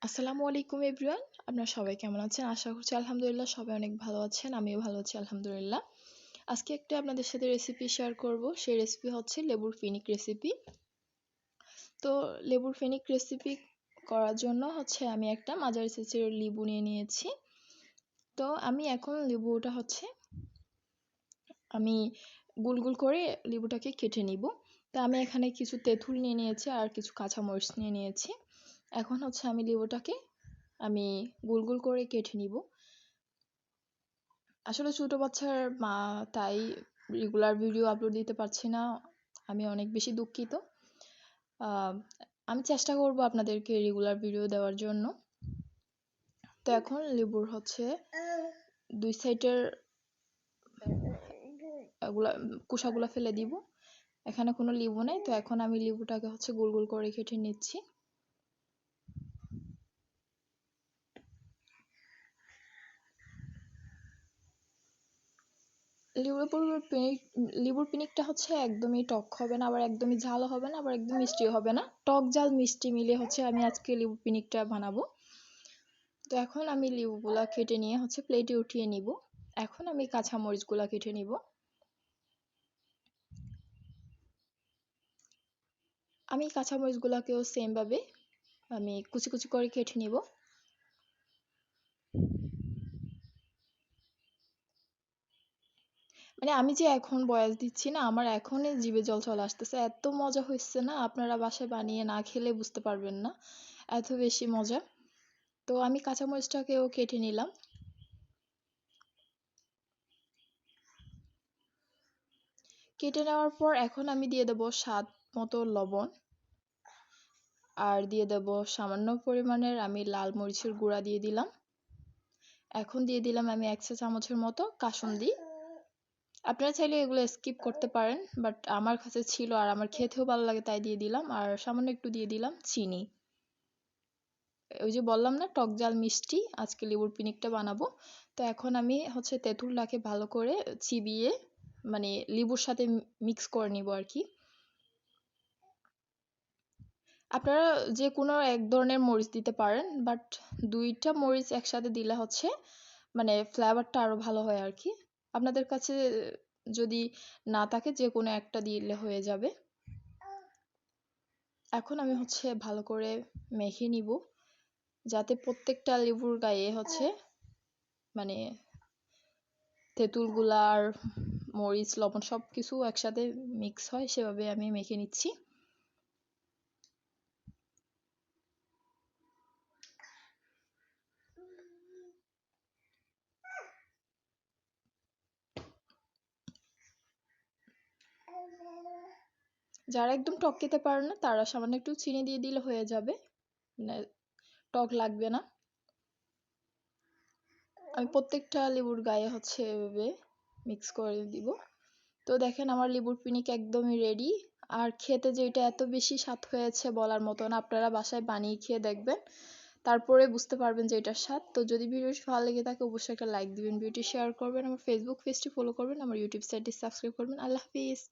আসসালামু আলাইকুম এভরিওয়ান। আপনারা সবাই কেমন আছেন? আশা করছি আলহামদুলিল্লাহ সবাই অনেক ভালো আছেন। আমিও ভালো আছি আলহামদুলিল্লাহ। আজকে একটা আপনাদের সাথে রেসিপি শেয়ার করব। সেই রেসিপি হচ্ছে লেবুর ফিনিক রেসিপি। তো লেবুর ফিনিক রেসিপি করার জন্য হচ্ছে আমি একটা মাঝারি সাইজের লেবু নিয়ে নিয়েছি। তো আমি এখন লেবুটা হচ্ছে আমি গোল গোল করে লেবুটাকে কেটে নিব। তো আমি এখানে কিছু তেঁতুল নিয়ে নিয়েছি আর কিছু কাঁচামরিচ নিয়ে নিয়েছি। এখন হচ্ছে আমি লেবুটাকে গোল গোল করে কেটে নিব। আসলে ছোট বাচ্চার মা, তাই রেগুলার ভিডিও আপলোড দিতে পারছি না। আমি অনেক বেশি দুঃখিত। আমি চেষ্টা করব আপনাদেরকে রেগুলার ভিডিও দেওয়ার জন্য। তো এখন লেবুর হচ্ছে দুই সাইডের খোসাগুলা ফেলে দিব। এখানে কোনো লেবু নেই, তো এখন আমি লেবুটাকে হচ্ছে গোল গোল করে কেটে নিচ্ছি। লেবুর পিনিকটা হচ্ছে একদমই টক হবে না, আবার একদমই ঝালও হবে না, আবার একদম মিষ্টিও হবে না। টক ঝাল মিষ্টি মিলে হচ্ছে আমি আজকে লেবু পিনিকটা বানাবো। তো এখন আমি লেবুগুলা কেটে নিয়ে হচ্ছে প্লেটে উঠিয়ে নিব। এখন আমি কাঁচামরিচগুলা কেটে নিব। আমি কাঁচামরিচগুলাকেও সেম ভাবে আমি কুচি কুচি করে কেটে নিব। মানে আমি যে এখন বয়স দিচ্ছি না, আমার এখনই জিভে জল চলে আসতেছে। এত মজা হয়েছে না, আপনারা বাসায় বানিয়ে না খেলে বুঝতে পারবেন না, এত বেশি মজা। তো আমি কাঁচামরিচটাকেও কেটে নিলাম। কেটে নেওয়ার পর এখন আমি দিয়ে দেব স্বাদ মতো লবণ, আর দিয়ে দেব সামান্য পরিমাণের আমি লাল মরিচের গুঁড়া দিয়ে দিলাম। এখন দিয়ে দিলাম আমি 1 চা চামচের মতো কাসুন্দি। আপনারা চাইলে এগুলো স্কিপ করতে পারেন, বাট আমার কাছে ছিল আর আমার খেতেও ভালো লাগে তাই দিয়ে দিলাম। আর সামান্য একটু দিয়ে দিলাম চিনি। ওই যে বললাম না, টক ঝাল মিষ্টি আজকে লেবুর পিনিকটা বানাবো। তো এখন আমি হচ্ছে তেঁতুলটাকে ভালো করে চিবিয়ে মানে লেবুর সাথে মিক্স করে নিব আর কি। আপনারা যে কোনো এক ধরনের মরিচ দিতে পারেন, বাট 2টা মরিচ একসাথে দিলে হচ্ছে মানে ফ্লেভারটা আরো ভালো হয় আর কি। আপনাদের কাছে যদি না থাকে যে কোনো একটা দিলে হয়ে যাবে। এখন আমি হচ্ছে ভালো করে মেখে নিব, যাতে প্রত্যেকটা লেবুর গায়ে হচ্ছে মানে তেঁতুলগুলা আর মরিচ লবণ সবকিছু একসাথে মিক্স হয়, সেভাবে আমি মেখে নিচ্ছি। যারা একদম টক খেতে পারে না তারা সামান্য একটু চিনি দিয়ে দিলে হয়ে যাবে, মানে টক লাগবে না। আমি প্রত্যেকটা লেবুর গায়ে হচ্ছে এভাবে মিক্স করে দিব। তো দেখেন আমার লেবুর পিনিক একদমই রেডি। আর খেতে যে এটা এত বেশি স্বাদ হয়েছে বলার মতো না, আপনারা বাসায় বানিয়ে খেয়ে দেখবেন, তারপরে বুঝতে পারবেন যে এটার স্বাদ। তো যদি ভিডিওটি ভালো লেগে থাকে অবশ্যই একটা লাইক দিবেন, ভিডিওটি শেয়ার করবেন, আমার ফেসবুক পেজটি ফলো করবেন, আমার ইউটিউব সাইটটি সাবস্ক্রাইব করবেন। আল্লাহ হাফিজ।